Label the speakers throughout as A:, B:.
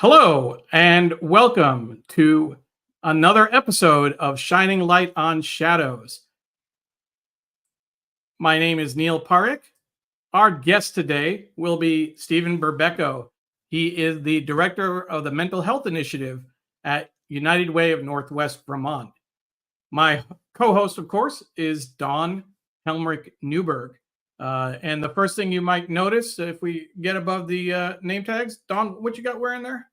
A: Hello, and welcome to another episode of Shining Light on Shadows. My name is Neil Parekh. Our guest today will be Stephen Berbeco. He is the director of the Mental Health Initiative at United Way of Northwest Vermont. My co-host, of course, is Dawn Helmrich Newberg. And the first thing you might notice if we get above the name tags, Dawn, what you got wearing there?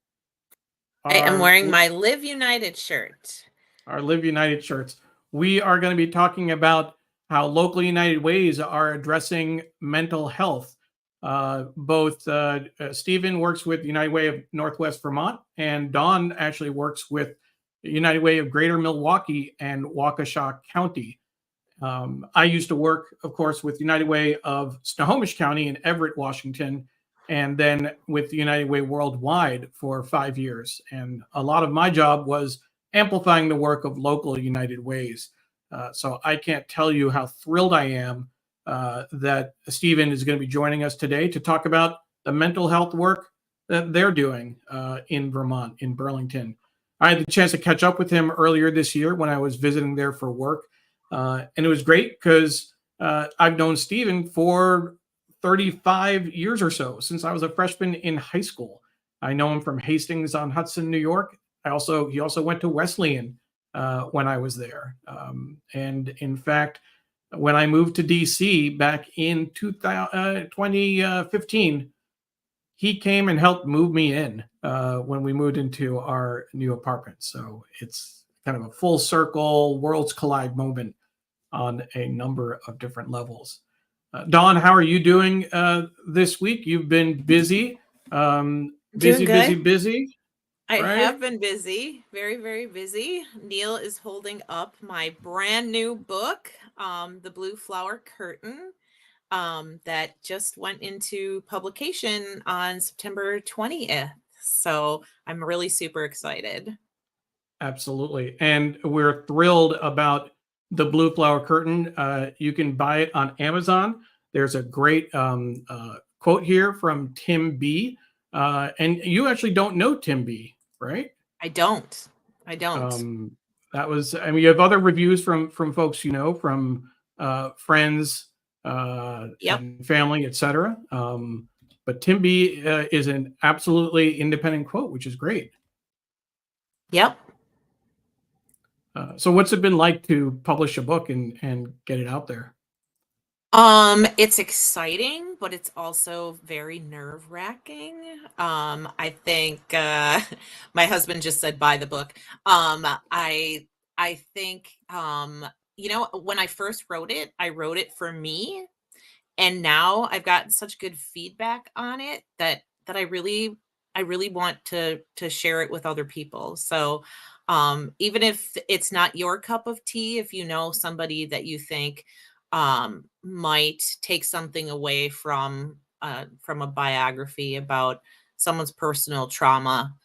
B: I am wearing my Live United shirt.
A: Our Live United shirts. We are going to be talking about how local United Ways are addressing mental health. Both Stephen works with United Way of Northwest Vermont, and Dawn actually works with United Way of Greater Milwaukee and Waukesha County. I used to work, of course, with United Way of Snohomish County in Everett, Washington, and then with United Way Worldwide for 5 years. And a lot of my job was amplifying the work of local United Ways. So I can't tell you how thrilled I am that Stephen is going to be joining us today to talk about the mental health work that they're doing in Vermont, in Burlington. I had the chance to catch up with him earlier this year when I was visiting there for work. And it was great because I've known Stephen for 35 years or so, since I was a freshman in high school. I know him from Hastings on Hudson, New York. He also went to Wesleyan when I was there. And in fact, when I moved to DC back in 2015, he came and helped move me in when we moved into our new apartment. So it's kind of a full circle, worlds collide moment on a number of different levels. Dawn, how are you doing this week? You've been busy, busy.
B: I
A: right?
B: have been busy, very, very busy. Neil is holding up my brand new book, The Blue Flower Curtain, that just went into publication on September 20th. So I'm really super excited.
A: Absolutely. And we're thrilled about the Blue Flower Curtain. You can buy it on Amazon. There's a great quote here from Tim B. And you actually don't know Tim B, right?
B: I don't.
A: That was, I mean, you have other reviews from folks you know, from friends and family, etc. But Tim B is an absolutely independent quote, which is great.
B: Yep.
A: So what's it been like to publish a book and get it out there?
B: It's exciting, but it's also very nerve-wracking. I think my husband just said buy the book. I think when I first wrote it, I wrote it for me, and now I've gotten such good feedback on it that I really want to share it with other people. So even if it's not your cup of tea, if you know somebody that you think might take something away from a biography about someone's personal trauma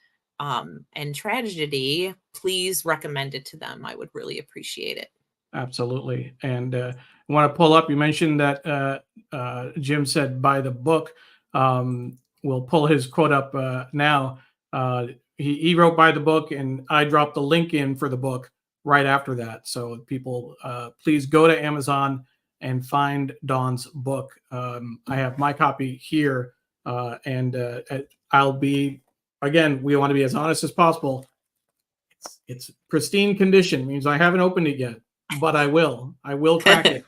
B: and tragedy, please recommend it to them. I would really appreciate it.
A: Absolutely. And I want to pull up, you mentioned that Jim said buy the book. We'll pull his quote up now. He wrote buy the book, and I dropped the link in for the book right after that. So people, please go to Amazon and find Dawn's book. I have my copy here, and I'll be, again, we want to be as honest as possible. It's pristine condition, means I haven't opened it yet, but I will crack it.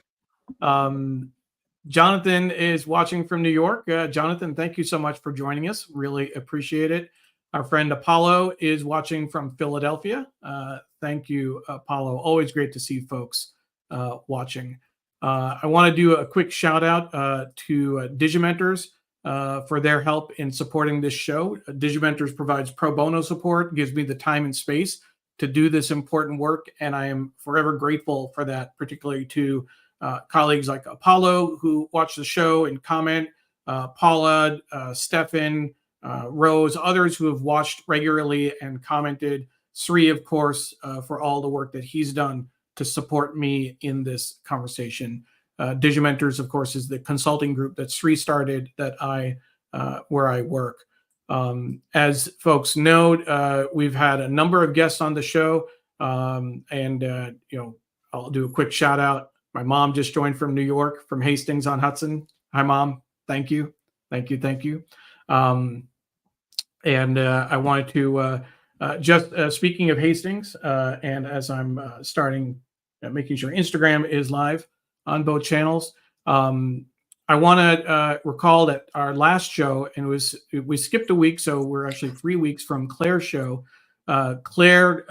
A: Jonathan is watching from New York. Jonathan, thank you so much for joining us. Really appreciate it. Our friend Apollo is watching from Philadelphia. Thank you, Apollo. Always great to see folks watching. I want to do a quick shout out to Digimentors for their help in supporting this show. Digimentors provides pro bono support, gives me the time and space to do this important work, and I am forever grateful for that, particularly to colleagues like Apollo who watch the show and comment, Paula, Stefan, Rose, others who have watched regularly and commented, Sri, of course, for all the work that he's done to support me in this conversation. Digimentors, of course, is the consulting group that Sri started that where I work. As folks know, we've had a number of guests on the show, and I'll do a quick shout out. My mom just joined from New York, from Hastings on Hudson. Hi, Mom. Thank you, thank you, thank you. And I wanted to just speaking of Hastings, and as I'm starting making sure Instagram is live on both channels. I want to recall that our last show, and we skipped a week, so we're actually 3 weeks from Claire's show. Claire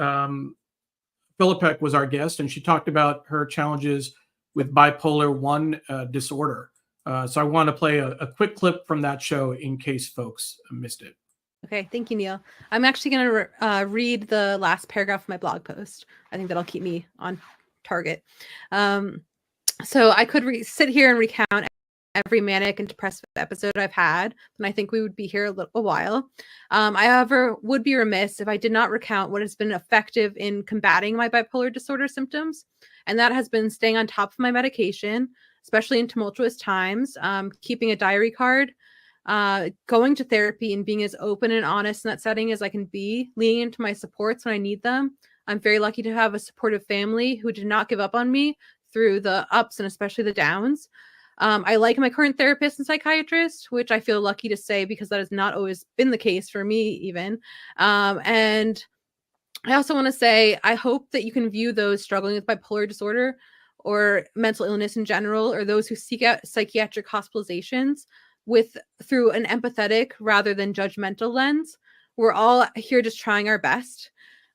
A: Philippek was our guest, and she talked about her challenges with bipolar 1 disorder. So I want to play a quick clip from that show in case folks missed it.
C: Okay, thank you, Neil. I'm actually going to read the last paragraph of my blog post. I think that'll keep me on target. So I could sit here and recount every manic and depressive episode I've had, and I think we would be here a while. I, however, would be remiss if I did not recount what has been effective in combating my bipolar disorder symptoms, and that has been staying on top of my medication, especially in tumultuous times, keeping a diary card, going to therapy, and being as open and honest in that setting as I can be, leaning into my supports when I need them. I'm very lucky to have a supportive family who did not give up on me through the ups and especially the downs. I like my current therapist and psychiatrist, which I feel lucky to say because that has not always been the case for me even. And I also want to say, I hope that you can view those struggling with bipolar disorder or mental illness in general, or those who seek out psychiatric hospitalizations through an empathetic rather than judgmental lens. We're all here just trying our best.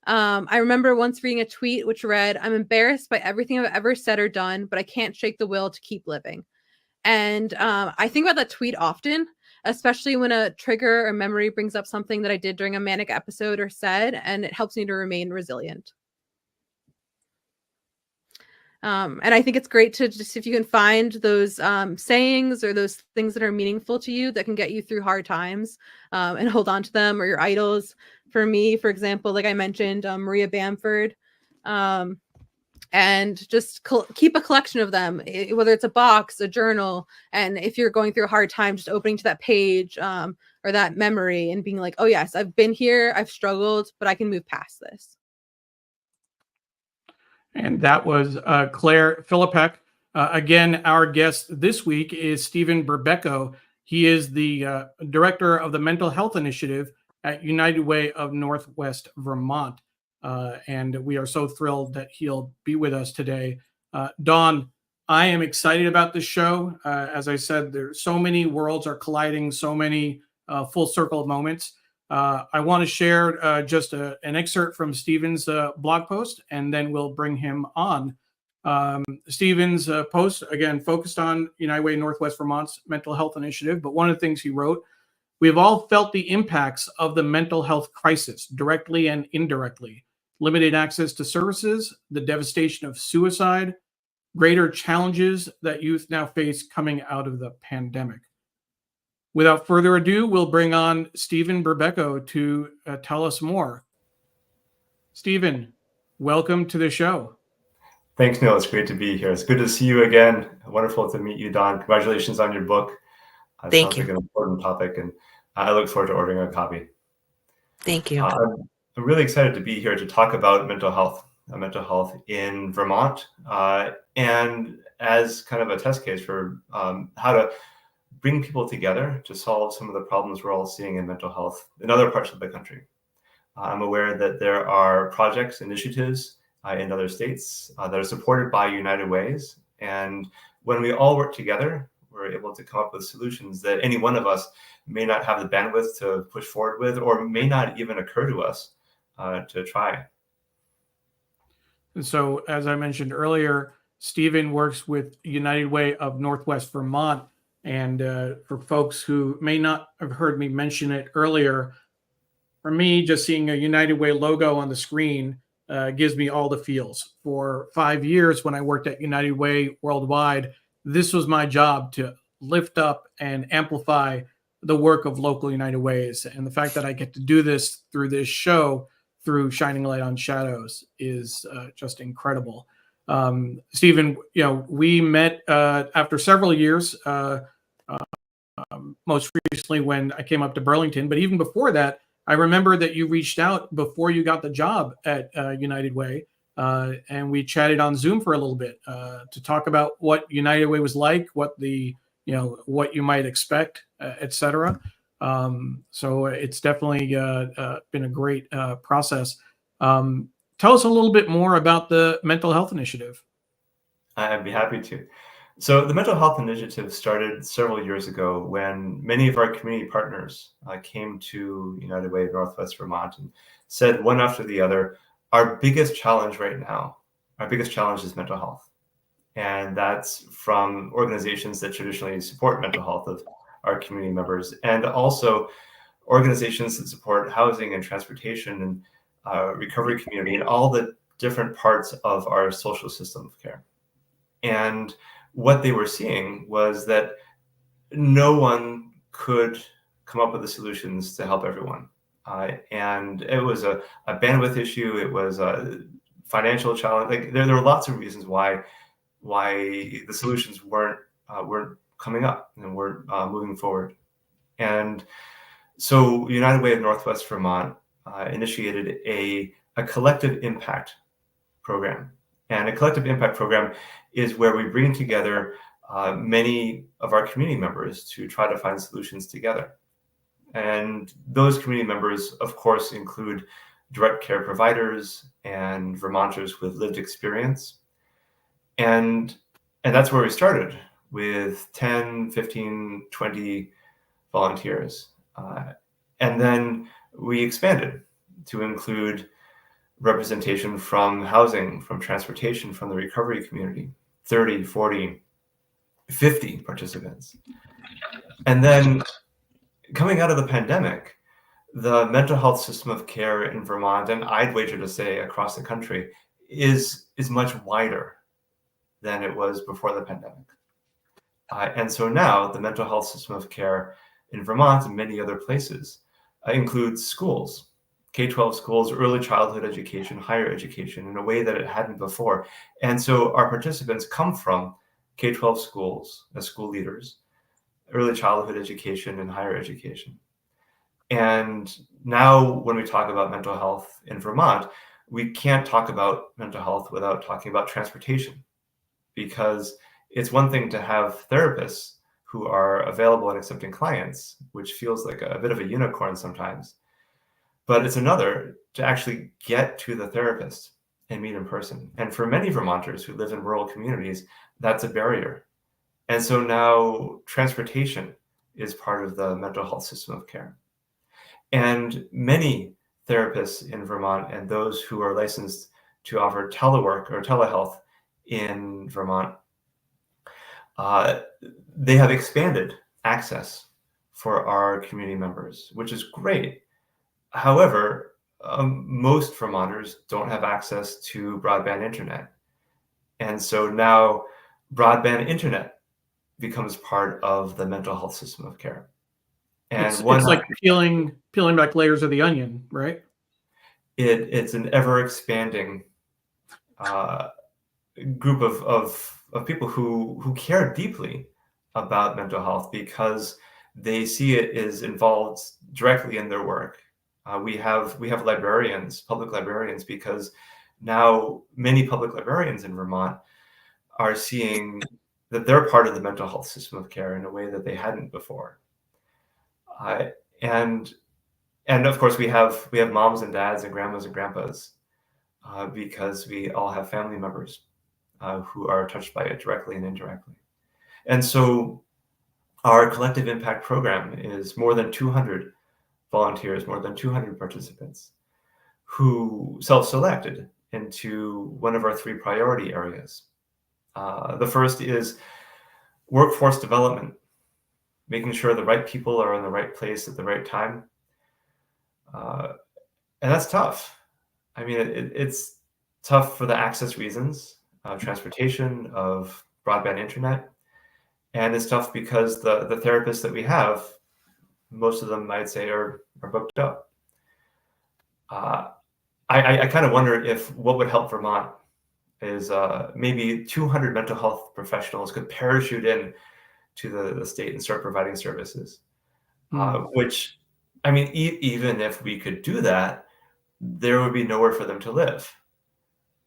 C: I remember once reading a tweet which read, "I'm embarrassed by everything I've ever said or done, but I can't shake the will to keep living." And I think about that tweet often, especially when a trigger or memory brings up something that I did during a manic episode or said, and it helps me to remain resilient. And I think it's great to just, if you can find those sayings or those things that are meaningful to you that can get you through hard times, and hold on to them, or your idols. For me, for example, like I mentioned, Maria Bamford, and just keep a collection of them, whether it's a box, a journal. And if you're going through a hard time, just opening to that page or that memory and being like, oh yes, I've been here, I've struggled, but I can move past this.
A: And that was Claire Philippek. Again, our guest this week is Stephen Berbeco. He is the director of the Mental Health Initiative at United Way of Northwest Vermont. And we are so thrilled that he'll be with us today. Dawn, I am excited about this show. As I said, there's so many worlds are colliding, so many full circle moments. I want to share just an excerpt from Stephen's blog post, and then we'll bring him on. Stephen's post, again, focused on United Way Northwest Vermont's mental health initiative. But one of the things he wrote, we have all felt the impacts of the mental health crisis, directly and indirectly. Limited access to services, the devastation of suicide, greater challenges that youth now face coming out of the pandemic. Without further ado, we'll bring on Stephen Berbeco to tell us more. Stephen, welcome to the show.
D: Thanks, Neil. It's great to be here. It's good to see you again. Wonderful to meet you, Dawn. Congratulations on your book.
B: Thank you.
D: Sounds like an important topic, and I look forward to ordering a copy.
B: Thank you.
D: I'm really excited to be here to talk about mental health in Vermont, and as kind of a test case for how to bring people together to solve some of the problems we're all seeing in mental health in other parts of the country. I'm aware that there are projects, initiatives in other states that are supported by United Ways. And when we all work together, we're able to come up with solutions that any one of us may not have the bandwidth to push forward with, or may not even occur to us to try.
A: And so, as I mentioned earlier, Stephen works with United Way of Northwest Vermont. And for folks who may not have heard me mention it earlier, for me, just seeing a United Way logo on the screen gives me all the feels. For 5 years, when I worked at United Way worldwide, this was my job, to lift up and amplify the work of local United Ways. And the fact that I get to do this through this show, through Shining Light on Shadows, is just incredible. Stephen, we met after several years, most recently when I came up to Burlington. But even before that, I remember that you reached out before you got the job at United Way, and we chatted on Zoom for a little bit to talk about what United Way was like, what what you might expect, etc. So it's definitely been a great process. Tell us a little bit more about the mental health initiative.
D: I'd be happy to. So the mental health initiative started several years ago when many of our community partners came to United Way of Northwest Vermont and said one after the other, our biggest challenge right now, our biggest challenge is mental health. And that's from organizations that traditionally support mental health of our community members, and also organizations that support housing and transportation and recovery community and all the different parts of our social system of care. And what they were seeing was that no one could come up with the solutions to help everyone. And it was a bandwidth issue. It was a financial challenge. Like there were lots of reasons why the solutions weren't coming up and weren't moving forward. And so United Way of Northwest Vermont initiated a collective impact program. And a collective impact program is where we bring together many of our community members to try to find solutions together. And those community members, of course, include direct care providers and Vermonters with lived experience. And that's where we started with 10, 15, 20 volunteers. And then we expanded to include representation from housing, from transportation, from the recovery community, 30, 40, 50 participants. And then coming out of the pandemic, the mental health system of care in Vermont, and I'd wager to say across the country, is much wider than it was before the pandemic. And so now the mental health system of care in Vermont and many other places includes schools, K-12 schools, early childhood education, higher education in a way that it hadn't before. And so our participants come from K-12 schools as school leaders, early childhood education and higher education. And now when we talk about mental health in Vermont, we can't talk about mental health without talking about transportation, because it's one thing to have therapists who are available and accepting clients, which feels like a bit of a unicorn sometimes. But it's another to actually get to the therapist and meet in person. And for many Vermonters who live in rural communities, that's a barrier. And so now transportation is part of the mental health system of care. And many therapists in Vermont and those who are licensed to offer telework or telehealth in Vermont, they have expanded access for our community members, which is great. However, most Vermonters don't have access to broadband internet. And so now broadband internet becomes part of the mental health system of care. And
A: it's like peeling back layers of the onion, right?
D: It's an ever expanding group of people who care deeply about mental health because they see it is involved directly in their work. We have librarians, public librarians, because now many public librarians in Vermont are seeing that they're part of the mental health system of care in a way that they hadn't before. And of course we have moms and dads and grandmas and grandpas because we all have family members who are touched by it directly and indirectly. And so our collective impact program is more than 200 volunteers, more than 200 participants who self-selected into one of our 3 priority areas. The first is workforce development, making sure the right people are in the right place at the right time. And that's tough. I mean, it's tough for the access reasons, transportation, of broadband internet. And it's tough because the therapists that we have, most of them I'd say are booked up. I kind of wonder if what would help Vermont is maybe 200 mental health professionals could parachute in to the state and start providing services. which, I mean, even if we could do that, there would be nowhere for them to live.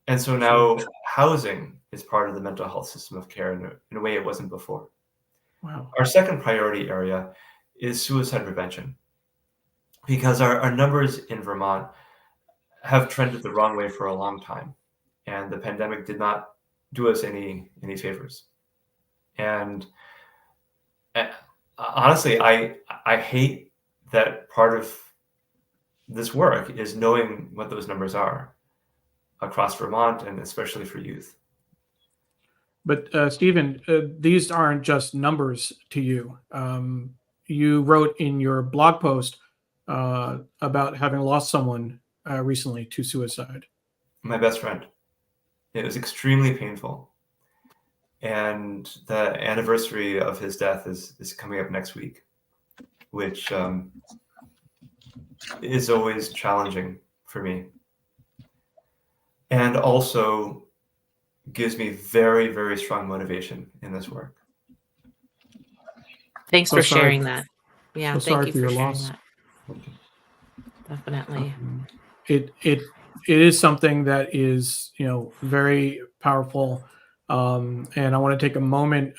D: And so now housing is part of the mental health system of care in a way it wasn't before.
A: Wow.
D: Our second priority area is suicide prevention, because our numbers in Vermont have trended the wrong way for a long time, and the pandemic did not do us any favors. And honestly, I hate that part of this work is knowing what those numbers are across Vermont, and especially for youth.
A: But Stephen, these aren't just numbers to you. You wrote in your blog post about having lost someone recently to suicide.
D: My best friend. It was extremely painful. And the anniversary of his death is coming up next week, which is always challenging for me. And also gives me very, very strong motivation in this work.
B: Thanks
A: So
B: for
A: sorry.
B: sharing that. Yeah,
A: So
B: thank
A: sorry
B: you
A: for
B: for
A: your
B: sharing
A: loss.
B: that. Definitely.
A: It is something that is, very powerful. And I want to take a moment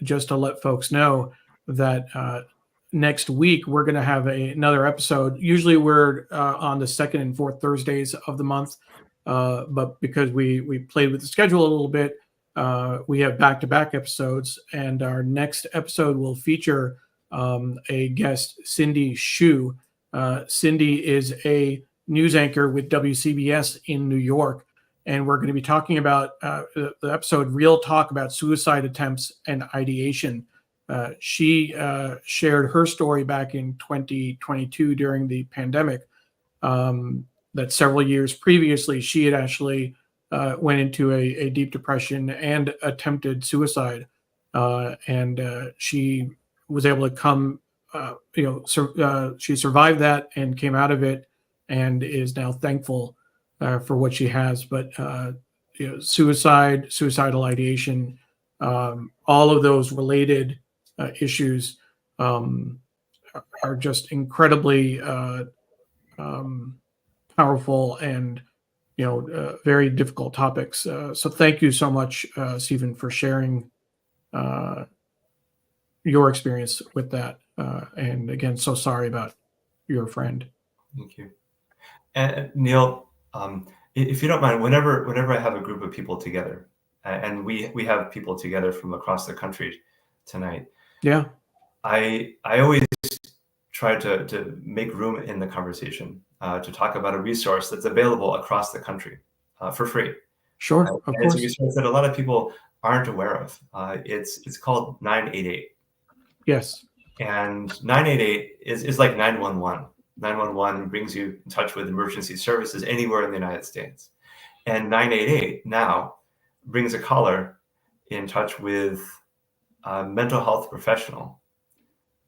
A: just to let folks know that next week we're going to have another episode. Usually we're on the second and fourth Thursdays of the month, but because we played with the schedule a little bit, we have back-to-back episodes, and our next episode will feature a guest, Cindy Shu. Cindy is a news anchor with WCBS in New York, and we're going to be talking about the episode Real Talk about suicide attempts and ideation. She shared her story back in 2022 during the pandemic, that several years previously she had actually went into a deep depression and attempted suicide, and she was able to come she survived that and came out of it and is now thankful for what she has. But suicidal ideation, all of those related issues are just incredibly powerful and very difficult topics. So thank you so much, Stephen, for sharing your experience with that. And again, so sorry about your friend.
D: Thank you. And Neil, if you don't mind, whenever I have a group of people together, and we have people together from across the country tonight,
A: Yeah,
D: I always try to make room in the conversation to talk about a resource that's available across the country for free.
A: sure, of
D: And it's a
A: course.
D: resource that a lot of people aren't aware of. It's called 988.
A: Yes.
D: And 988 is like 911. 911 brings you in touch with emergency services anywhere in the United States. And 988 now brings a caller in touch with a mental health professional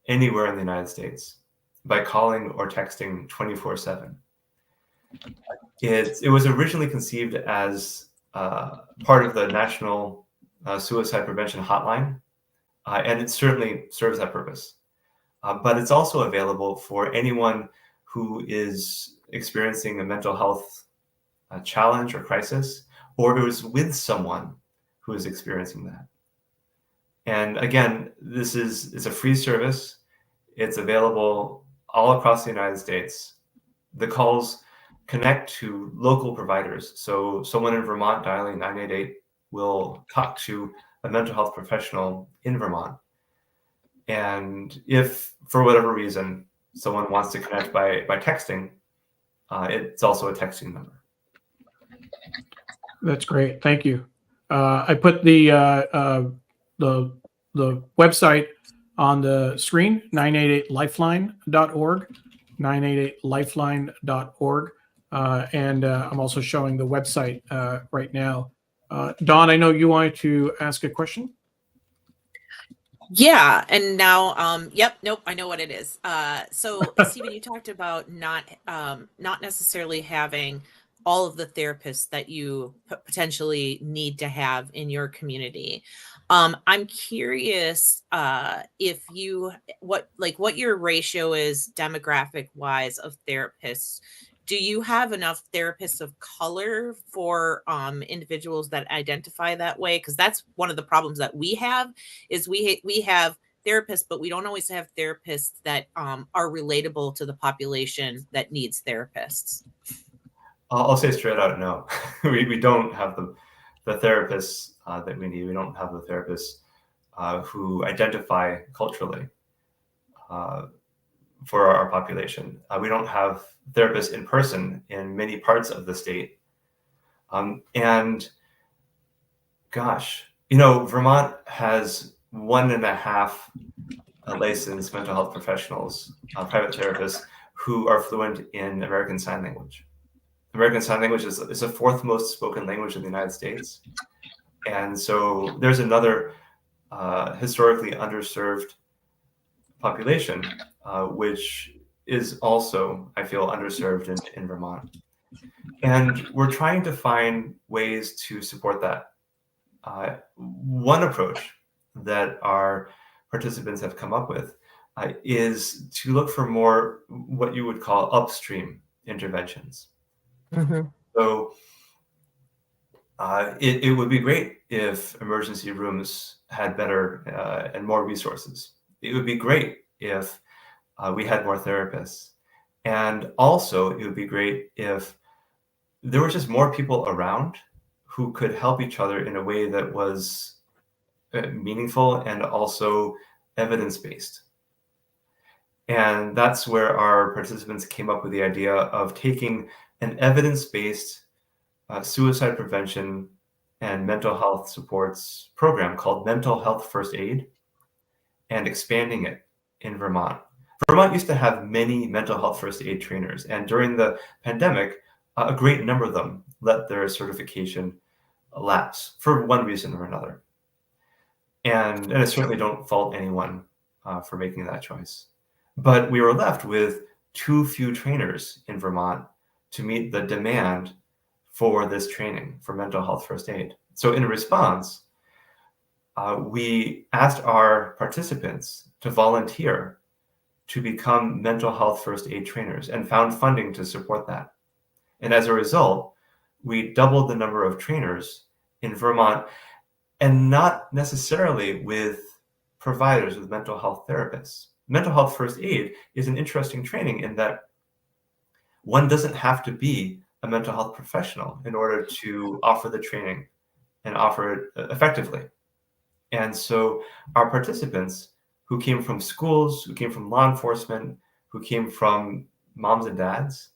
D: anywhere in the United States by calling or texting 24/7. It was originally conceived as part of the National Suicide Prevention Hotline, and it certainly serves that purpose. But it's also available for anyone who is experiencing a mental health challenge or crisis, or is with someone who is experiencing that. And again, it's a free service. It's available all across the United States. The calls connect to local providers. So someone in Vermont dialing 988 will talk to a mental health professional in Vermont. And if for whatever reason someone wants to connect by texting, it's also a texting number.
A: That's great. Thank you. I put the website on the screen, 988lifeline.org, 988lifeline.org. And I'm also showing the website right now. Dawn, I know you wanted to ask a question.
B: Yeah, and now, nope, I know what it is. So Stephen, you talked about not necessarily having all of the therapists that you potentially need to have in your community. I'm curious if you what your ratio is demographic wise of therapists. Do you have enough therapists of color for individuals that identify that way? Because that's one of the problems that we have is we have therapists, but we don't always have therapists that are relatable to the population that needs therapists.
D: I'll say straight out, no. we don't have the therapists that we need. We don't have the therapists who identify culturally for our population. We don't have therapists in person in many parts of the state. And gosh, Vermont has 1.5 licensed mental health professionals, private therapists, who are fluent in American Sign Language. American Sign Language is the 4th most spoken language in the United States. And so there's another historically underserved population, which is also, I feel, underserved in Vermont. And we're trying to find ways to support that. One approach that our participants have come up with is to look for more what you would call upstream interventions.
B: Mm-hmm.
D: So it would be great if emergency rooms had better and more resources. It would be great if we had more therapists. And also, it would be great if there were just more people around who could help each other in a way that was meaningful and also evidence-based. And that's where our participants came up with the idea of taking an evidence-based suicide prevention and mental health supports program called Mental Health First Aid and expanding it in Vermont. Vermont used to have many mental health first aid trainers, and during the pandemic, a great number of them let their certification lapse for one reason or another. And I certainly don't fault anyone for making that choice. But we were left with too few trainers in Vermont to meet the demand for this training for mental health first aid. So in response, we asked our participants to volunteer to become mental health first aid trainers and found funding to support that. And as a result, we doubled the number of trainers in Vermont, and not necessarily with providers, with mental health therapists. Mental health first aid is an interesting training in that one doesn't have to be a mental health professional in order to offer the training and offer it effectively. And so our participants who came from schools, who came from law enforcement, who came from moms and dads,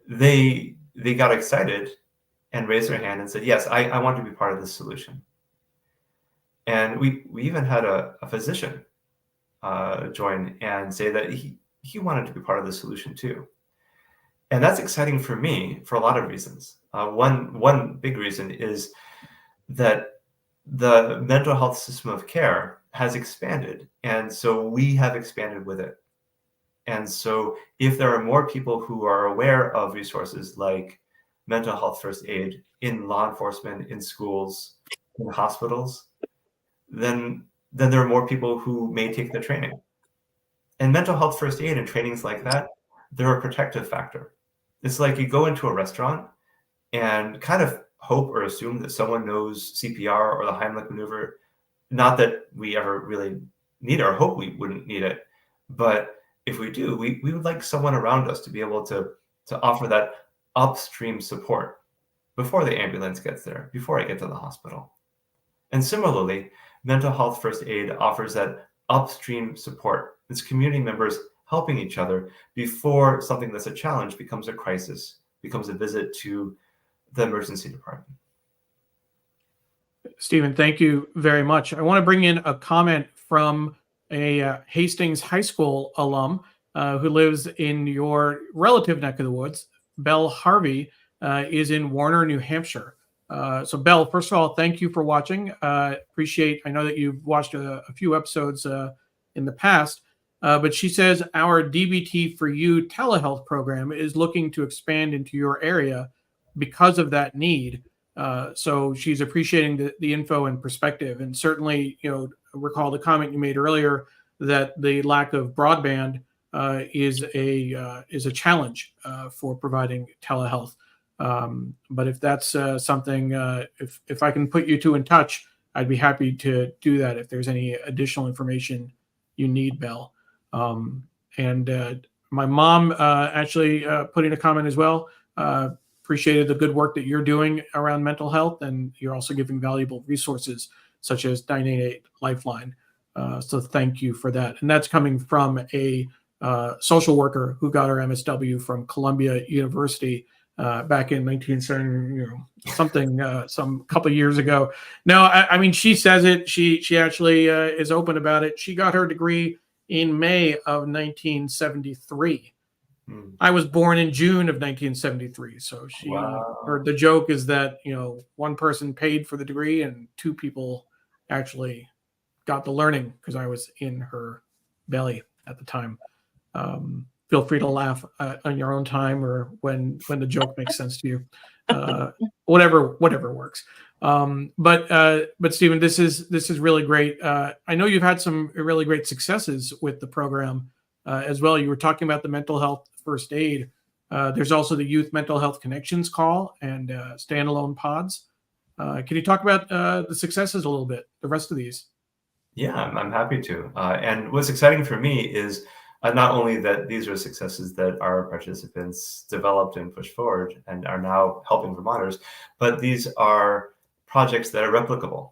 D: they got excited and raised their hand and said, yes, I want to be part of this solution. And we even had a physician join and say that he wanted to be part of the solution too. And that's exciting for me for a lot of reasons. One big reason is that the mental health system of care has expanded, and so we have expanded with it. And so if there are more people who are aware of resources like mental health first aid in law enforcement, in schools, in hospitals, then there are more people who may take the training. And mental health first aid and trainings like that, they're a protective factor. It's like you go into a restaurant and kind of hope or assume that someone knows CPR or the Heimlich maneuver. Not that we ever really need it, or hope we wouldn't need it, but if we do, we would like someone around us to be able to offer that upstream support before the ambulance gets there, before I get to the hospital. And similarly, mental health first aid offers that upstream support. It's community members helping each other before something that's a challenge becomes a crisis, becomes a visit to the emergency department.
A: Stephen, thank you very much. I want to bring in a comment from a Hastings High School alum who lives in your relative neck of the woods. Belle Harvey is in Warner, New Hampshire. So Belle, first of all, thank you for watching. Appreciate, I know that you've watched a few episodes in the past, but she says our DBT for You telehealth program is looking to expand into your area. because of that need. So she's appreciating the info and perspective, and certainly, recall the comment you made earlier that the lack of broadband is a challenge for providing telehealth. But if that's something, if I can put you two in touch, I'd be happy to do that. If there's any additional information you need, Belle. And my mom actually put in a comment as well. Appreciated the good work that you're doing around mental health, and you're also giving valuable resources such as 988 Lifeline. So thank you for that. And that's coming from a social worker who got her MSW from Columbia University back in 1970, some couple of years ago. No, I mean, she says it. She actually is open about it. She got her degree in May of 1973. I was born in June of 1973. So the joke is that, one person paid for the degree and two people actually got the learning because I was in her belly at the time. Feel free to laugh on your own time or when the joke makes sense to you. Whatever works. But Stephen, this is really great. I know you've had some really great successes with the program as well. You were talking about the mental health first aid. There's also the Youth Mental Health Connections call and standalone pods. Can you talk about the successes a little bit, the rest of these?
D: Yeah, I'm happy to. And what's exciting for me is not only that these are successes that our participants developed and pushed forward and are now helping Vermonters, but these are projects that are replicable.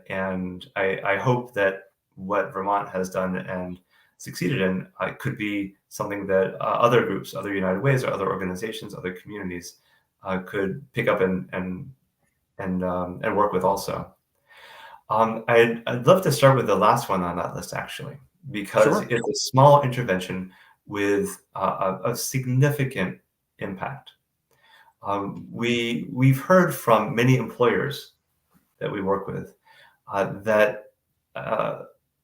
D: And I hope that what Vermont has done and succeeded in could be something that other groups, other United Ways, or other organizations, other communities could pick up and work with also. I'd love to start with the last one on that list, actually, because
A: Sure.
D: It's a small intervention with a significant impact. We've heard from many employers that we work with that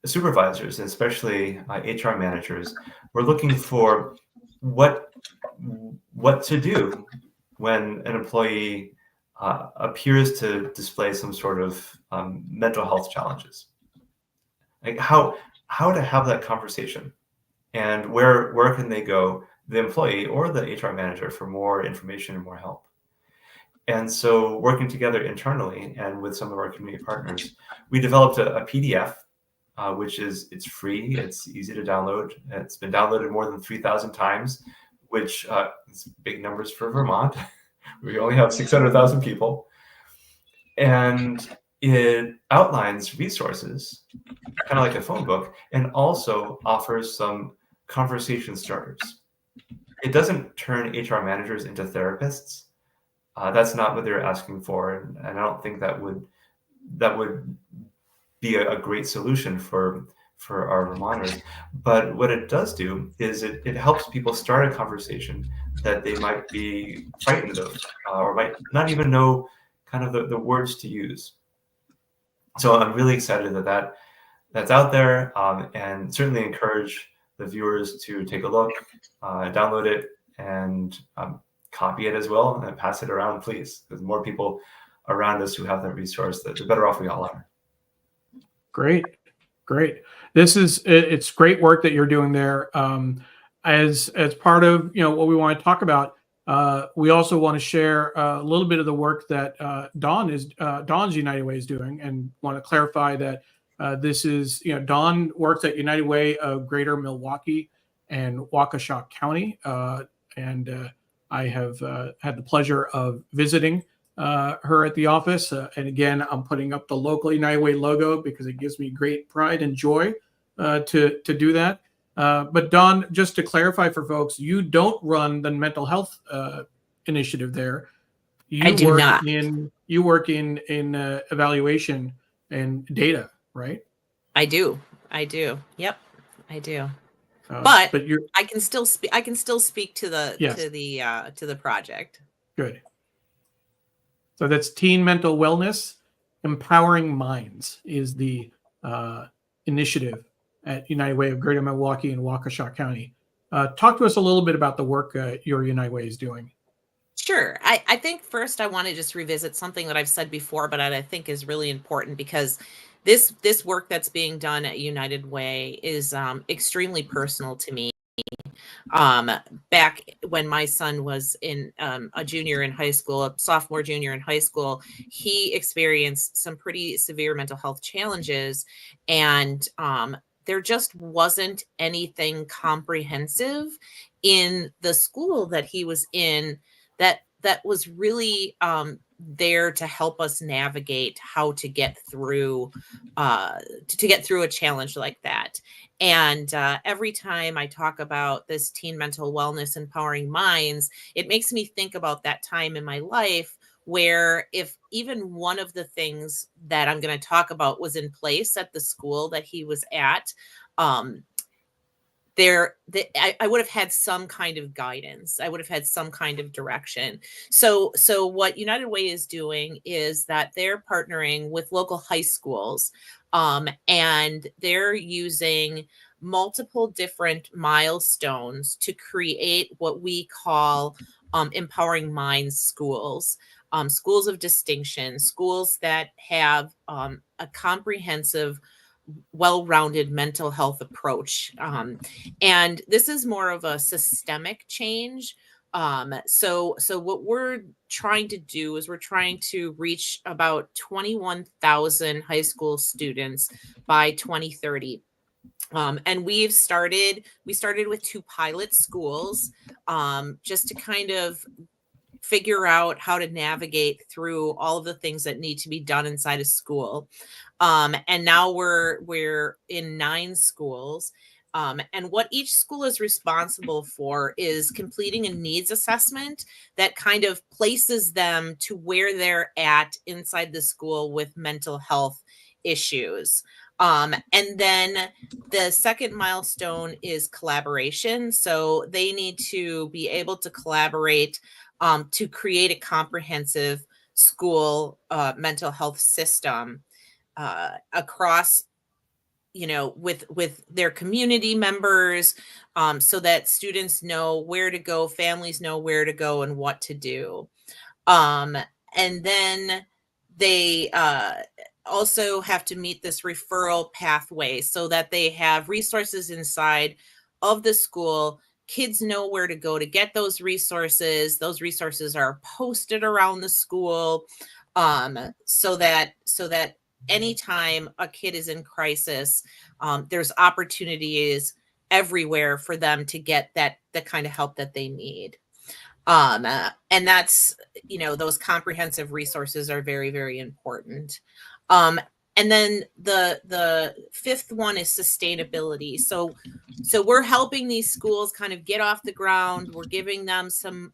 D: supervisors, especially HR managers, were looking for what to do when an employee appears to display some sort of mental health challenges. Like how to have that conversation, and where can they go, the employee or the HR manager, for more information and more help. And so, working together internally and with some of our community partners, we developed a PDF, which it's free, it's easy to download. It's been downloaded more than 3,000 times, which is big numbers for Vermont. We only have 600,000 people. And it outlines resources, kind of like a phone book, and also offers some conversation starters. It doesn't turn HR managers into therapists. That's not what they're asking for, and I don't think that would be a great solution for our Vermonters. But what it does do is it helps people start a conversation that they might be frightened of, or might not even know kind of the words to use. So I'm really excited that that's out there, and certainly encourage the viewers to take a look, download it, and copy it as well, and then pass it around, please. Because the more people around us who have that resource, the better off we all are.
A: Great. It's great work that you're doing there. As part of what we want to talk about, we also want to share a little bit of the work that Dawn's United Way is doing, and want to clarify that this is Dawn works at United Way of Greater Milwaukee and Waukesha County, and I have had the pleasure of visiting her at the office. And again, I'm putting up the local United Way logo because it gives me great pride and joy to do that. But Dawn, just to clarify for folks, you don't run the mental health initiative there.
B: I do not.
A: You work in evaluation and data, right?
B: I do. Yep, I do. But I can still speak. I can still speak to the to the project.
A: Good. So that's Teen Mental Wellness, Empowering Minds is the initiative at United Way of Greater Milwaukee and Waukesha County. Talk to us a little bit about the work your United Way is doing.
B: Sure. I think first I want to just revisit something that I've said before, but I think is really important because this work that's being done at United Way is extremely personal to me. Um, Back when my son was in a junior in high school, a sophomore, junior in high school, he experienced some pretty severe mental health challenges, and there just wasn't anything comprehensive in the school that he was in that was really there to help us navigate how to get through to get through a challenge like that. And every time I talk about this teen mental wellness, empowering minds, it makes me think about that time in my life where if even one of the things that I'm going to talk about was in place at the school that he was at, um, I would have had some kind of guidance. I would have had some kind of direction. So what United Way is doing is that they're partnering with local high schools, and they're using multiple different milestones to create what we call empowering minds schools, schools of distinction, schools that have a comprehensive, well-rounded mental health approach. And this is more of a systemic change. So what we're trying to do is we're trying to reach about 21,000 high school students by 2030. And we started with 2 pilot schools, just to kind of figure out how to navigate through all of the things that need to be done inside a school. And now we're in 9 schools. And what each school is responsible for is completing a needs assessment that kind of places them to where they're at inside the school with mental health issues. And then the second milestone is collaboration. So they need to be able to collaborate to create a comprehensive school mental health system across, with their community members, so that students know where to go, families know where to go and what to do. And then they also have to meet this referral pathway so that they have resources inside of the school. Kids know where to go to get those resources. Those resources are posted around the school, so that anytime a kid is in crisis, there's opportunities everywhere for them to get the kind of help that they need. And that's, those comprehensive resources are very, very important. And then the fifth one is sustainability. So we're helping these schools kind of get off the ground. We're giving them some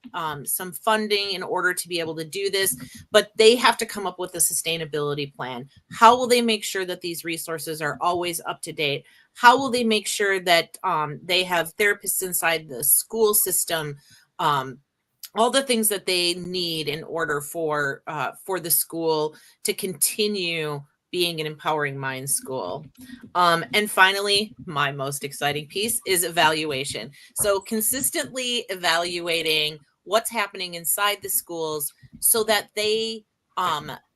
B: funding in order to be able to do this, but they have to come up with a sustainability plan. How will they make sure that these resources are always up to date? How will they make sure that they have therapists inside the school system? All the things that they need in order for the school to continue being an empowering mind school. And finally, my most exciting piece is evaluation. So consistently evaluating what's happening inside the schools so that they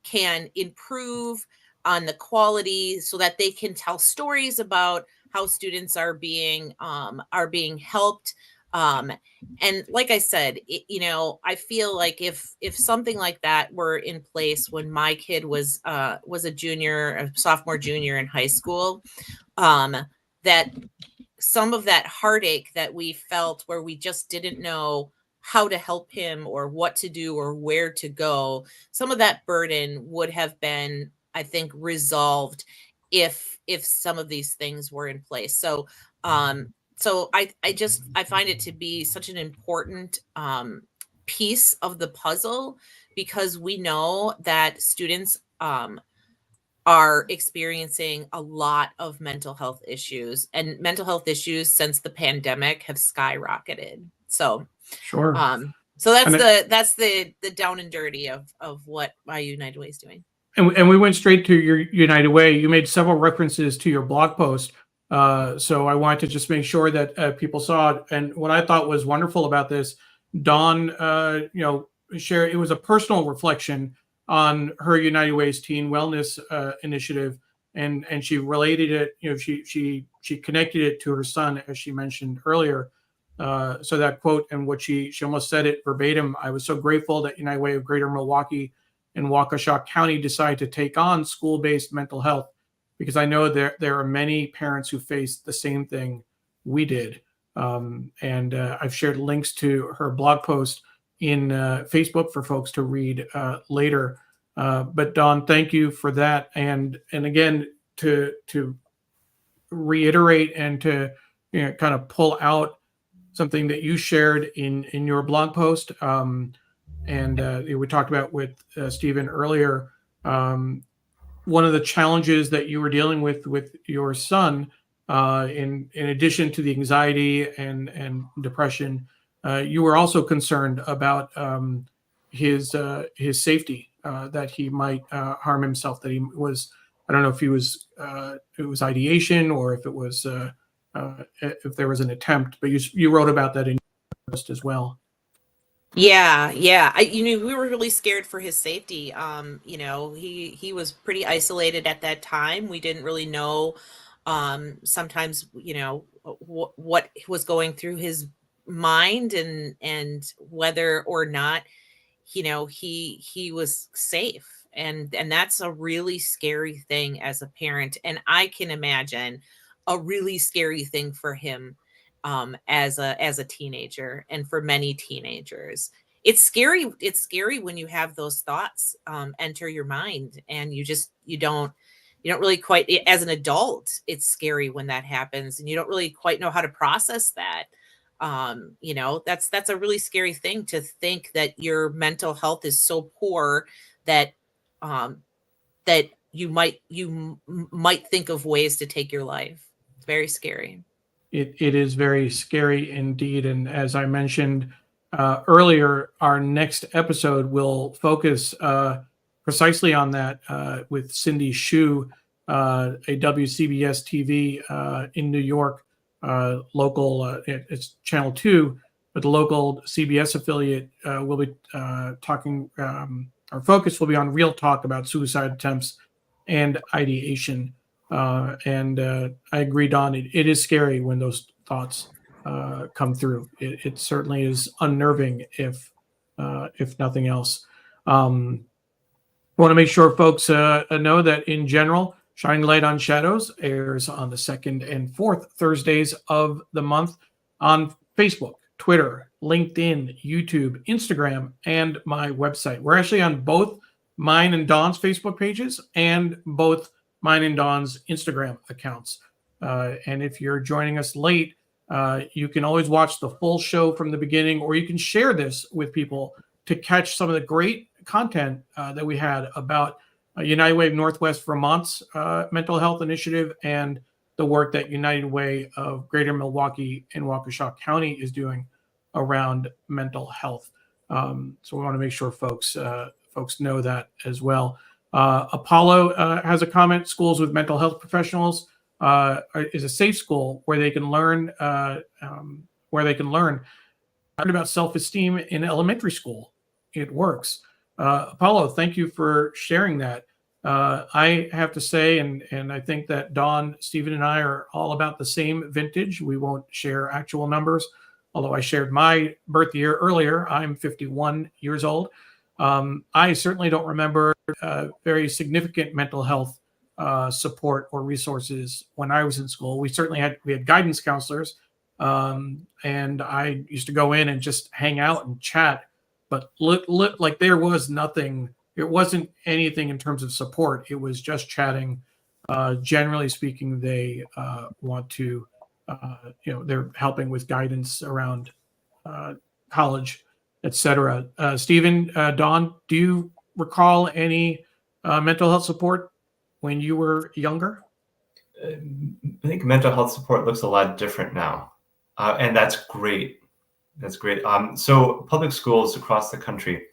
B: can improve on the quality, so that they can tell stories about how students are being helped. And like I said, I feel like if something like that were in place when my kid was a sophomore, junior in high school, that some of that heartache that we felt where we just didn't know how to help him or what to do or where to go, some of that burden would have been, I think, resolved if some of these things were in place. So I find it to be such an important piece of the puzzle, because we know that students are experiencing a lot of mental health issues, and mental health issues since the pandemic have skyrocketed. So
A: Sure.
B: so that's
A: And
B: that's the down and dirty of what my United Way is doing.
A: And we went straight to your United Way. You made several references to your blog post. So I wanted to just make sure that people saw it. And what I thought was wonderful about this, Dawn, share. It was a personal reflection on her United Way's teen wellness initiative, and she related it. She connected it to her son, as she mentioned earlier. So that quote, and what she almost said it verbatim. I was so grateful that United Way of Greater Milwaukee and Waukesha County decided to take on school-based mental health, because I know there are many parents who face the same thing we did. And I've shared links to her blog post in Facebook for folks to read later. But Dawn, thank you for that. And again, to reiterate and to kind of pull out something that you shared in your blog post, and we talked about with Stephen earlier. One of the challenges that you were dealing with your son, in addition to the anxiety and depression, you were also concerned about his safety, that he might harm himself, that he was, I don't know if he was, it was ideation, or if it was, if there was an attempt, but you wrote about that in your post as well.
B: Yeah, yeah. We were really scared for his safety. He was pretty isolated at that time. We didn't really know, sometimes, what was going through his mind, and whether or not, he was safe. And that's a really scary thing as a parent. And I can imagine a really scary thing for him, as a teenager, and for many teenagers. It's scary when you have those thoughts enter your mind, and you don't really quite, as an adult, it's scary when that happens, and you don't really quite know how to process that. That's a really scary thing, to think that your mental health is so poor that that you might think of ways to take your life. It's very scary.
A: It is very scary indeed. And as I mentioned earlier, our next episode will focus precisely on that, with Cindy Shu, a WCBS TV in New York, local, it's Channel 2, but the local CBS affiliate will be talking, our focus will be on real talk about suicide attempts and ideation. And I agree, Don. It is scary when those thoughts come through. It certainly is unnerving, if nothing else. I want to make sure folks know that in general, Shining Light on Shadows airs on the second and fourth Thursdays of the month on Facebook, Twitter, LinkedIn, YouTube, Instagram, and my website. We're actually on both mine and Dawn's Facebook pages, and both mine and Dawn's Instagram accounts. And if you're joining us late, you can always watch the full show from the beginning, or you can share this with people to catch some of the great content that we had about United Way of Northwest Vermont's mental health initiative, and the work that United Way of Greater Milwaukee and Waukesha County is doing around mental health. So we want to make sure folks know that as well. Apollo has a comment. Schools with mental health professionals is a safe school where they can learn about self-esteem in elementary school. It works. Apollo, thank you for sharing that. I have to say, and I think that Dawn, Stephen, and I are all about the same vintage. We won't share actual numbers, although I shared my birth year earlier. I'm 51 years old. I certainly don't remember very significant mental health support or resources when I was in school. We had guidance counselors, and I used to go in and just hang out and chat. But like there was nothing. It wasn't anything in terms of support. It was just chatting. Generally speaking, they want to, they're helping with guidance around college, etc. Stephen, Dawn, do you recall any mental health support when you were younger?
D: I think mental health support looks a lot different now, and that's great. That's great. So public schools across the country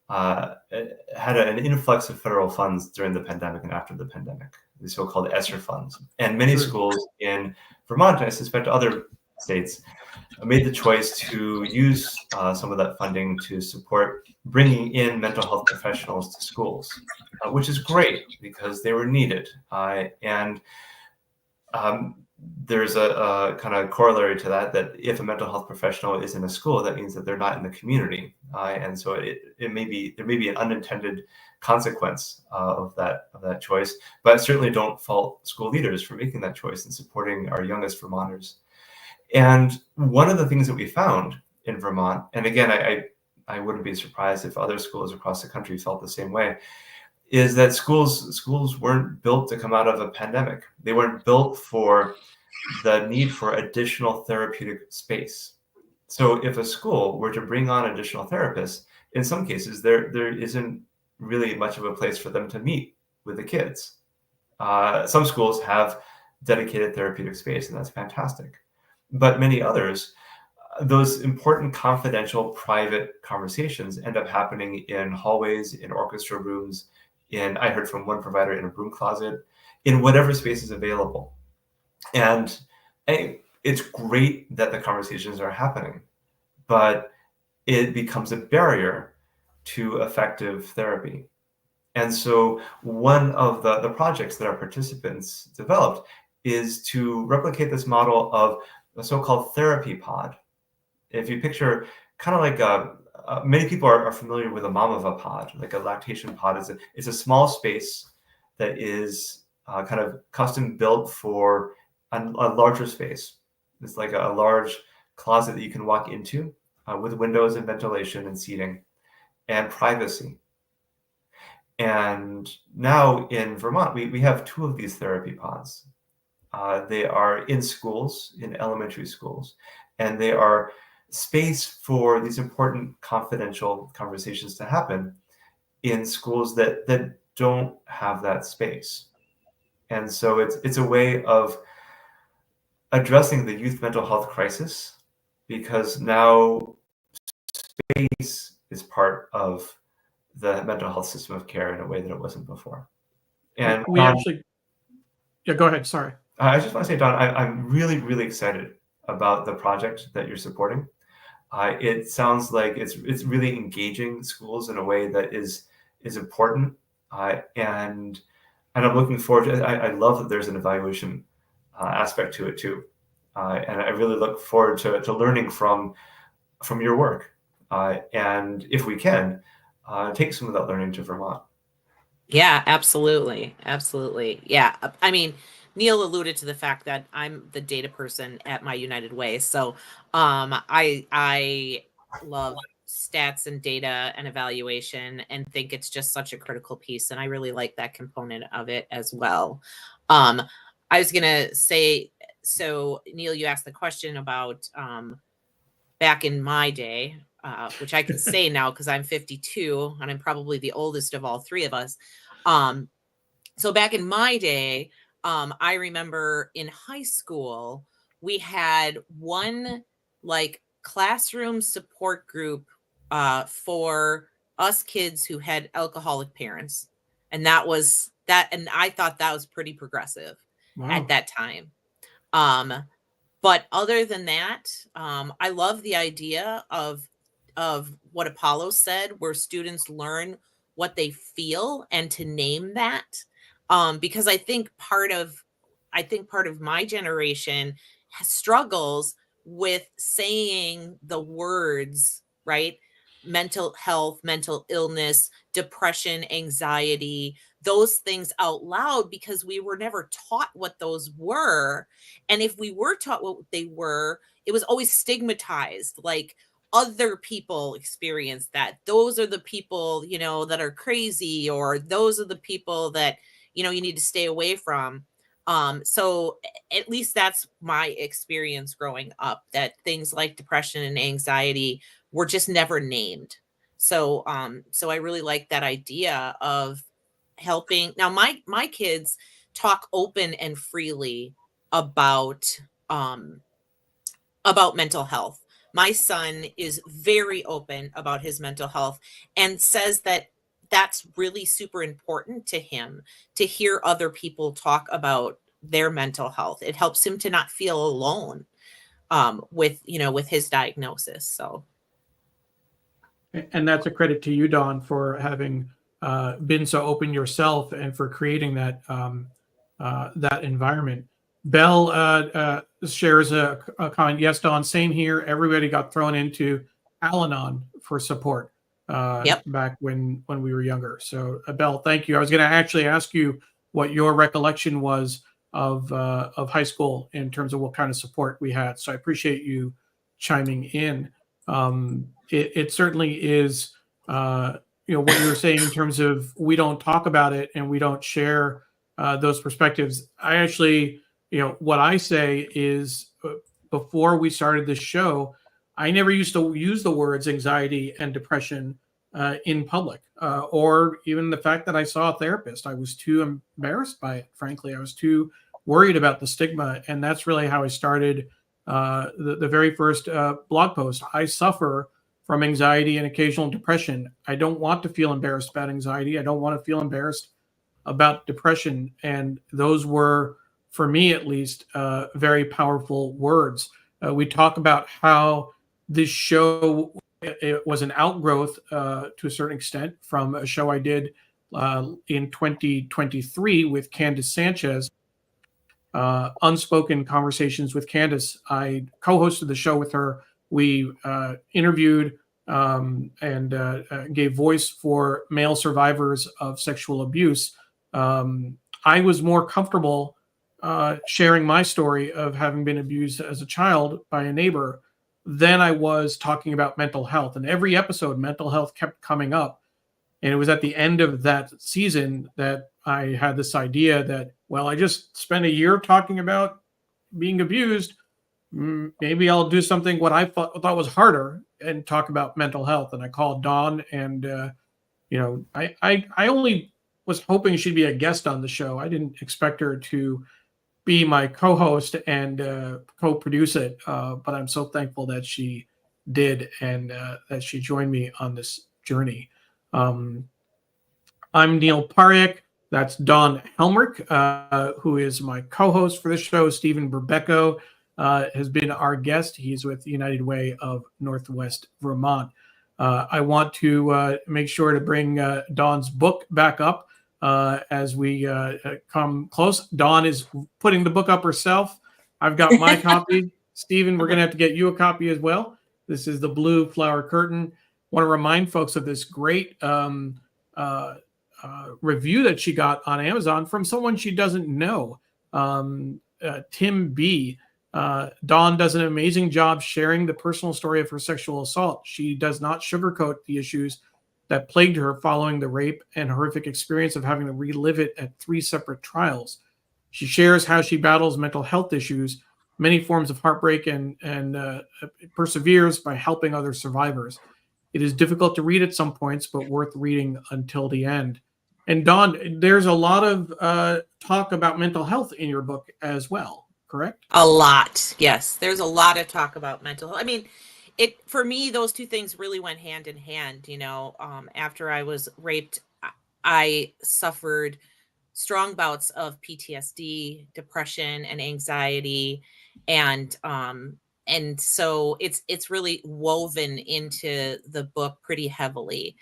D: had an influx of federal funds during the pandemic and after the pandemic, the so-called ESSER funds. And many schools in Vermont, I suspect other states, made the choice to use some of that funding to support bringing in mental health professionals to schools, which is great because they were needed. And there's a kind of corollary to that, that if a mental health professional is in a school, that means that they're not in the community. And so there may be an unintended consequence of that choice, but I certainly don't fault school leaders for making that choice and supporting our youngest Vermonters. And one of the things that we found in Vermont, and again, I wouldn't be surprised if other schools across the country felt the same way, is that schools weren't built to come out of a pandemic. They weren't built for the need for additional therapeutic space. So if a school were to bring on additional therapists, in some cases, there isn't really much of a place for them to meet with the kids. Some schools have dedicated therapeutic space, and that's fantastic. But many others, those important confidential private conversations end up happening in hallways, in orchestra rooms, I heard from one provider, in a broom closet, in whatever space is available. And it's great that the conversations are happening, but it becomes a barrier to effective therapy. And so one of the projects that our participants developed is to replicate this model of a so-called therapy pod. If you picture kind of like many people are familiar with a Mamava pod, like a lactation pod. It's a small space that is kind of custom built for a larger space. It's like a large closet that you can walk into with windows and ventilation and seating and privacy. And now in Vermont, we have 2 of these therapy pods. They are in schools, in elementary schools, and they are space for these important confidential conversations to happen in schools that don't have that space. And so it's a way of addressing the youth mental health crisis, because now space is part of the mental health system of care in a way that it wasn't before. And
A: we actually, yeah, go ahead. Sorry.
D: I just want to say, Don, I'm really, really excited about the project that you're supporting. It sounds like it's really engaging schools in a way that is important, and I'm looking forward to it. I love that there's an evaluation aspect to it too, and I really look forward to learning from your work, and if we can, take some of that learning to Vermont.
B: Yeah, absolutely. Absolutely. Yeah. I mean, Neil alluded to the fact that I'm the data person at my United Way. So I love stats and data and evaluation, and think it's just such a critical piece. And I really like that component of it as well. I was going to say, so Neil, you asked the question about back in my day, which I can say now because I'm 52 and I'm probably the oldest of all 3 of us. So back in my day, I remember in high school, we had one like classroom support group for us kids who had alcoholic parents. And that was that. And I thought that was pretty progressive at that time. But other than that, I love the idea of what Apollo said, where students learn what they feel and to name that. Because I think part of my generation struggles with saying the words, right? Mental health, mental illness, depression, anxiety, those things out loud, because we were never taught what those were. And if we were taught what they were, it was always stigmatized, like other people experience that. Those are the people, that are crazy, or those are the people that, you need to stay away from. So at least that's my experience growing up, that things like depression and anxiety were just never named. So I really like that idea of helping. Now my kids talk open and freely about mental health. My son is very open about his mental health and says that that's really super important to him, to hear other people talk about their mental health. It helps him to not feel alone. with with his diagnosis. So
A: And that's a credit to you, Dawn, for having been so open yourself and for creating that environment. Bell shares a comment. Yes, Dawn, same here. Everybody got thrown into Al-Anon for support
B: yep.
A: back when we were younger. So, Bell, thank you. I was going to actually ask you what your recollection was of high school in terms of what kind of support we had. So I appreciate you chiming in. It certainly is, what you were saying in terms of we don't talk about it and we don't share those perspectives. I actually, what I say is before we started this show, I never used to use the words anxiety and depression in public, or even the fact that I saw a therapist. I was too embarrassed by it, frankly. I was too worried about the stigma. And that's really how I started the very first blog post. I suffer from anxiety and occasional depression. I don't want to feel embarrassed about anxiety. I don't want to feel embarrassed about depression. And those were, for me at least, very powerful words. We talk about how this show, it was an outgrowth to a certain extent from a show I did in 2023 with Candace Sanchez, Unspoken Conversations with Candace. I co-hosted the show with her. We interviewed and gave voice for male survivors of sexual abuse. I was more comfortable sharing my story of having been abused as a child by a neighbor than I was talking about mental health. And every episode, mental health kept coming up. And it was at the end of that season that I had this idea that, well, I just spent a year talking about being abused. Maybe I'll do something what I thought was harder and talk about mental health. And I called Dawn, and I only was hoping she'd be a guest on the show. I didn't expect her to be my co-host and co-produce it, but I'm so thankful that she did and that she joined me on this journey. I'm Neil Paryk. That's Dawn Helmrich, who is my co-host for this show. Stephen Berbeco has been our guest. He's with United Way of Northwest Vermont. I want to make sure to bring Dawn's book back up as we come close. Dawn is putting the book up herself. I've got my copy. Stephen, we're going to have to get you a copy as well. This is The Blue Flower Curtain. Want to remind folks of this great review that she got on Amazon from someone she doesn't know, Tim B. Dawn does an amazing job sharing the personal story of her sexual assault. She does not sugarcoat the issues that plagued her following the rape and horrific experience of having to relive it at 3 separate trials. She shares how she battles mental health issues, many forms of heartbreak, and perseveres by helping other survivors. It is difficult to read at some points, but worth reading until the end. And Dawn, there's a lot of talk about mental health in your book as well, correct?
B: A lot. Yes. There's a lot of talk about mental health. I mean, for me, those two things really went hand in hand. After I was raped, I suffered strong bouts of PTSD, depression, and anxiety. And so it's really woven into the book pretty heavily.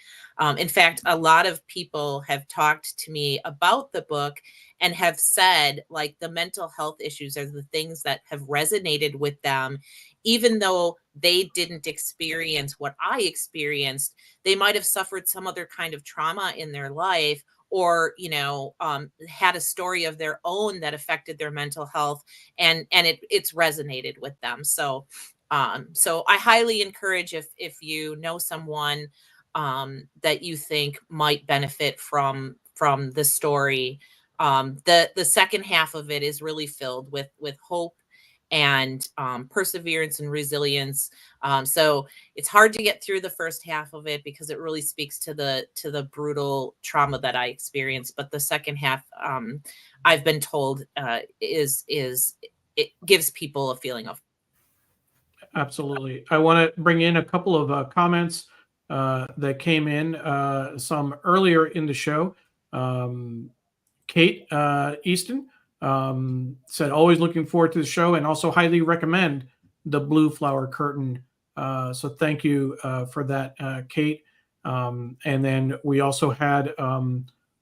B: In fact, a lot of people have talked to me about the book and have said, like, the mental health issues are the things that have resonated with them, even though they didn't experience what I experienced. They might have suffered some other kind of trauma in their life, or had a story of their own that affected their mental health, and it's resonated with them. So I highly encourage, if you know someone that you think might benefit from the story. The second half of it is really filled with hope and perseverance and resilience. So it's hard to get through the first half of it because it really speaks to the brutal trauma that I experienced. But the second half, I've been told, it gives people a feeling of.
A: Absolutely. I want to bring in a couple of comments that came in some earlier in the show. Kate Easton said, always looking forward to the show and also highly recommend the Blue Flower Curtain. So thank you for that, Kate. And then we also had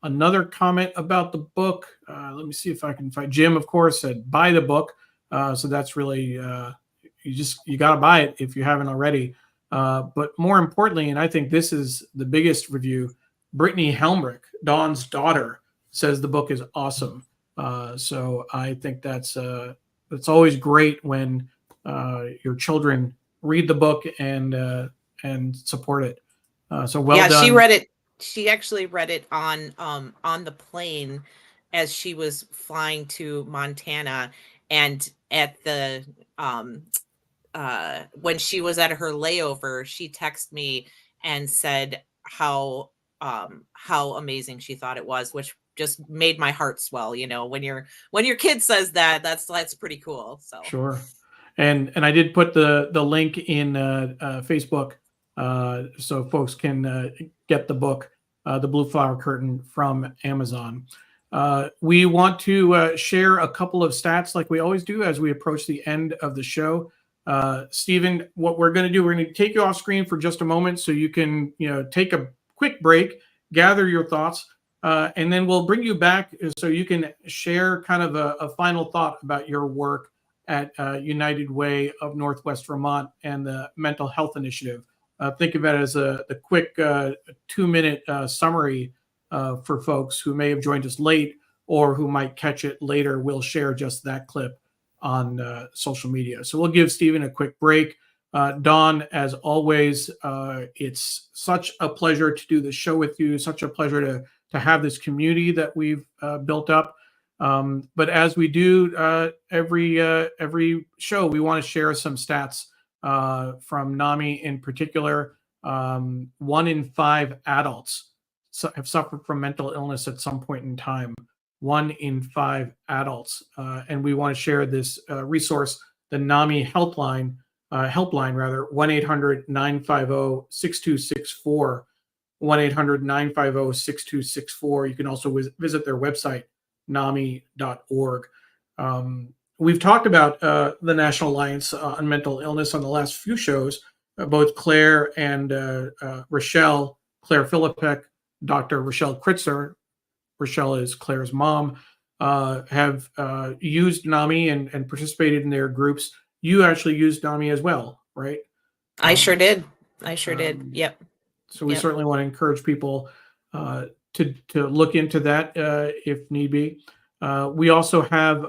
A: another comment about the book. Let me see if I can find. Jim, of course, said buy the book. So that's really you got to buy it if you haven't already. But more importantly, and I think this is the biggest review, Brittany Helmrich, Dawn's daughter, says the book is awesome. So I think that's always great when your children read the book and support it. So well done.
B: She read it. She actually read it on the plane as she was flying to Montana, and at the when she was at her layover, she texted me and said how amazing she thought it was, which just made my heart swell. You know, when your kid says that, that's pretty cool. So
A: sure. And I did put the link in Facebook so folks can get the book, The Blue Flower Curtain, from Amazon. We want to share a couple of stats like we always do as we approach the end of the show. Stephen, what we're going to do, we're going to take you off screen for just a moment so you can take a quick break, gather your thoughts, and then we'll bring you back so you can share kind of a final thought about your work at United Way of Northwest Vermont and the Mental Health Initiative. Think of it as a quick 2-minute summary for folks who may have joined us late or who might catch it later. We'll share just that clip on social media. So we'll give Stephen a quick break. Dawn, as always, it's such a pleasure to do this show with you, such a pleasure to have this community that we've built up. But as we do every show, we want to share some stats from NAMI in particular. 1 in 5 adults have suffered from mental illness at some point in time. 1 in 5 adults. And we want to share this resource, the NAMI helpline, 1-800-950-6264. 1-800-950-6264. You can also visit their website, NAMI.org. We've talked about the National Alliance on Mental Illness on the last few shows. Both Claire and Rochelle, Claire Philippek, Dr. Rochelle Kritzer, Rochelle is Claire's mom, have used NAMI and participated in their groups. You actually used NAMI as well, right?
B: I sure did. Yep.
A: So we certainly want to encourage people to look into that if need be. We also have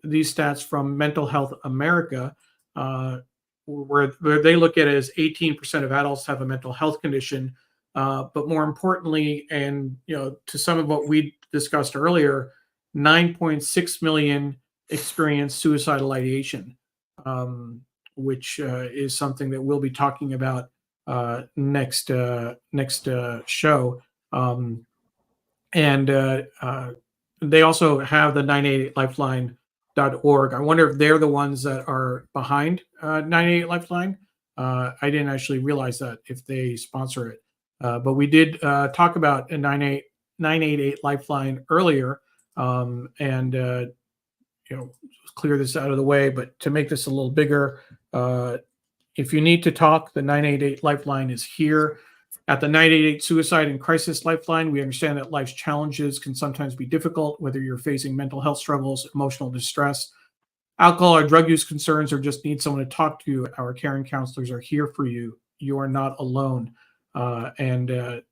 A: these stats from Mental Health America, where they look at it as 18% of adults have a mental health condition. But more importantly, and to some of what we discussed earlier, 9.6 million experience suicidal ideation, which is something that we'll be talking about next show. And they also have the 988lifeline.org. I wonder if they're the ones that are behind 988 Lifeline. I didn't actually realize that if they sponsor it. But we did talk about a 988 Lifeline earlier, and clear this out of the way. But to make this a little bigger, if you need to talk, the 988 Lifeline is here. At the 988 Suicide and Crisis Lifeline, we understand that life's challenges can sometimes be difficult, whether you're facing mental health struggles, emotional distress, alcohol or drug use concerns, or just need someone to talk to. Our caring counselors are here for you. You are not alone. And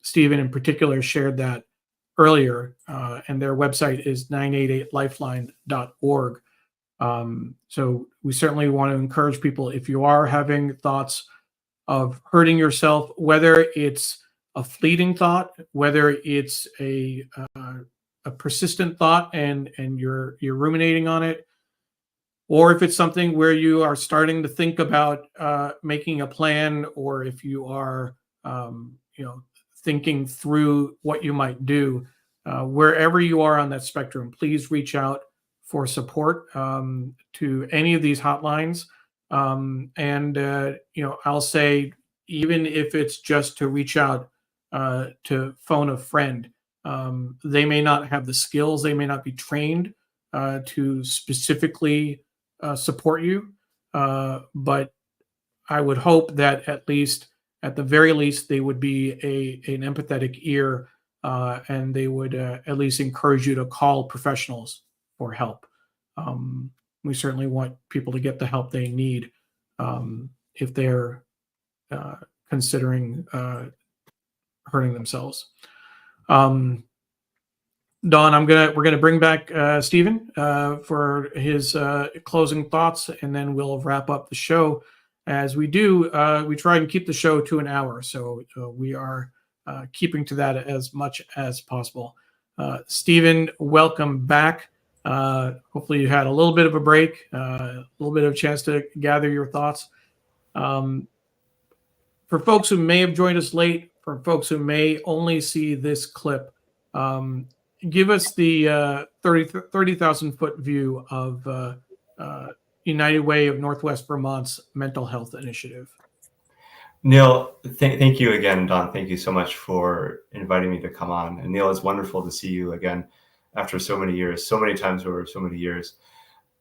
A: Stephen in particular shared that earlier, and their website is 988lifeline.org. So we certainly want to encourage people, if you are having thoughts of hurting yourself, whether it's a fleeting thought, whether it's a persistent thought and you're ruminating on it, or if it's something where you are starting to think about making a plan, or if you are thinking through what you might do, wherever you are on that spectrum, please reach out for support to any of these hotlines. I'll say, even if it's just to reach out to phone a friend, they may not have the skills, they may not be trained to specifically support you, but I would hope that at the very least, they would be an empathetic ear, and they would at least encourage you to call professionals for help. We certainly want people to get the help they need if they're considering hurting themselves. Dawn, we're gonna bring back Stephen for his closing thoughts, and then we'll wrap up the show. As we do, we try and keep the show to an hour, so we are keeping to that as much as possible. Stephen, welcome back. Hopefully you had a little bit of a break, a little bit of a chance to gather your thoughts. For folks who may have joined us late, for folks who may only see this clip, give us the 30,000 foot view of United Way of Northwest Vermont's mental health initiative.
D: Neil, thank you again, Don. Thank you so much for inviting me to come on. And Neil, it's wonderful to see you again after so many years, so many times over so many years.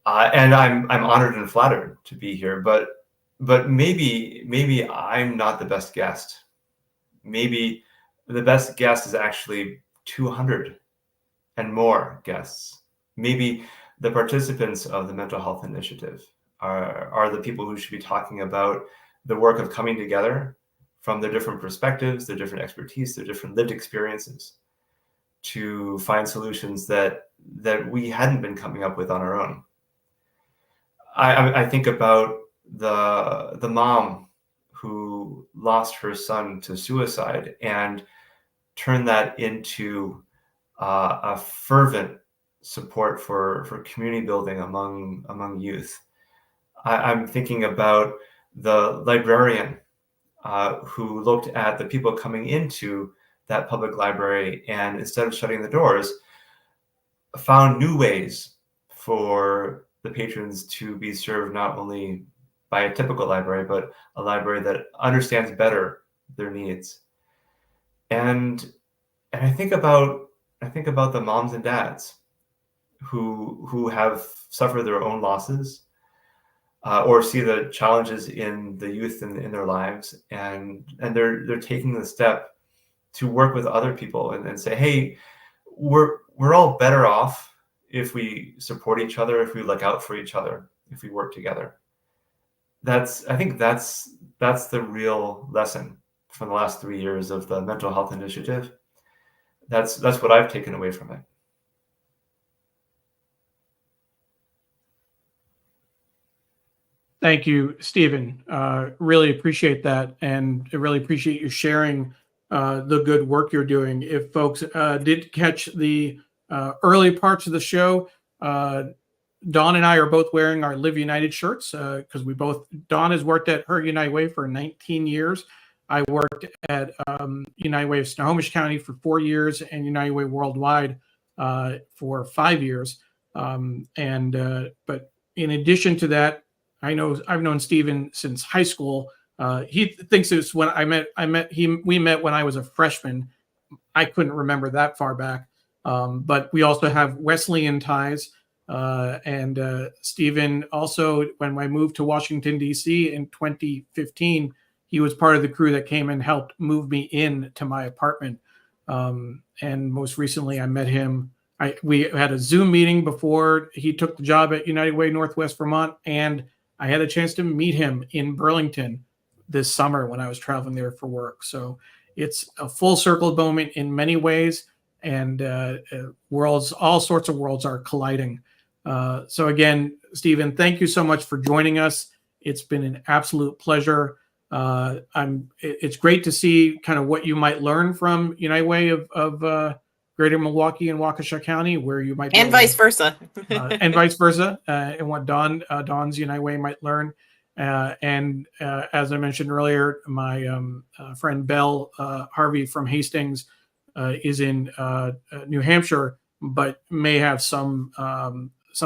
D: And I'm honored and flattered to be here, but maybe I'm not the best guest. Maybe the best guest is actually 200 and more guests. Maybe the participants of the mental health initiative are the people who should be talking about the work of coming together from their different perspectives, their different expertise, their different lived experiences to find solutions that we hadn't been coming up with on our own. I think about the mom who lost her son to suicide and turned that into a fervent support for community building among youth. I'm thinking about the librarian who looked at the people coming into that public library and instead of shutting the doors, found new ways for the patrons to be served not only by a typical library, but a library that understands better their needs. And I think about the moms and dads who have suffered their own losses or see the challenges in the youth in their lives, and they're taking the step to work with other people and say, hey, we're all better off if we support each other, if we look out for each other, if we work together. I think that's the real lesson from the last 3 years of the mental health initiative. That's what I've taken away from it.
A: Thank you, Stephen. Really appreciate that, and I really appreciate you sharing the good work you're doing. If folks did catch the early parts of the show, Dawn and I are both wearing our Live United shirts because Dawn has worked at her United Way for 19 years. I worked at United Way of Snohomish County for 4 years and United Way Worldwide for 5 years. But in addition to that, I've known Stephen since high school. He thinks it was when we met when I was a freshman. I couldn't remember that far back. But we also have Wesleyan ties. And Stephen also, when I moved to Washington, D.C. in 2015, he was part of the crew that came and helped move me in to my apartment. And most recently, I met him. We had a Zoom meeting before he took the job at United Way Northwest Vermont, and I had a chance to meet him in Burlington this summer when I was traveling there for work. So it's a full circle moment in many ways, and all sorts of worlds are colliding. So again, Stephen, thank you so much for joining us. It's been an absolute pleasure. It's great to see kind of what you might learn from United Way of Greater Milwaukee and Waukesha County, where you might
B: and vice versa,
A: and what Dawn's United Way might learn. And as I mentioned earlier, my friend Belle Harvey from Hastings is in New Hampshire, but may have some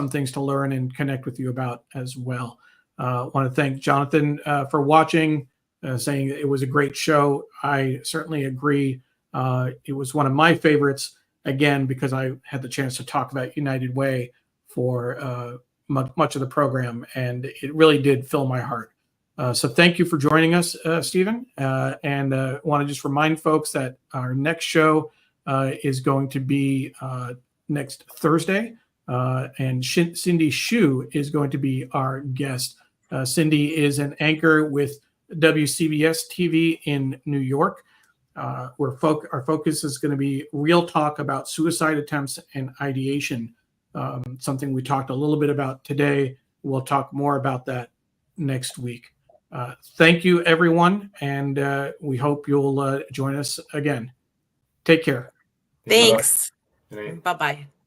A: things to learn and connect with you about as well. I want to thank Jonathan for watching, saying it was a great show. I certainly agree. It was one of my favorites, again, because I had the chance to talk about United Way for much of the program, and it really did fill my heart. So thank you for joining us, Stephen. And want to just remind folks that our next show is going to be next Thursday. And Cindy Hsu is going to be our guest. Cindy is an anchor with WCBS TV in New York. Our focus is going to be real talk about suicide attempts and ideation, something we talked a little bit about today. We'll talk more about that next week. Thank you, everyone, and we hope you'll join us again. Take care.
B: Thanks.
D: Good night.
B: Bye-bye.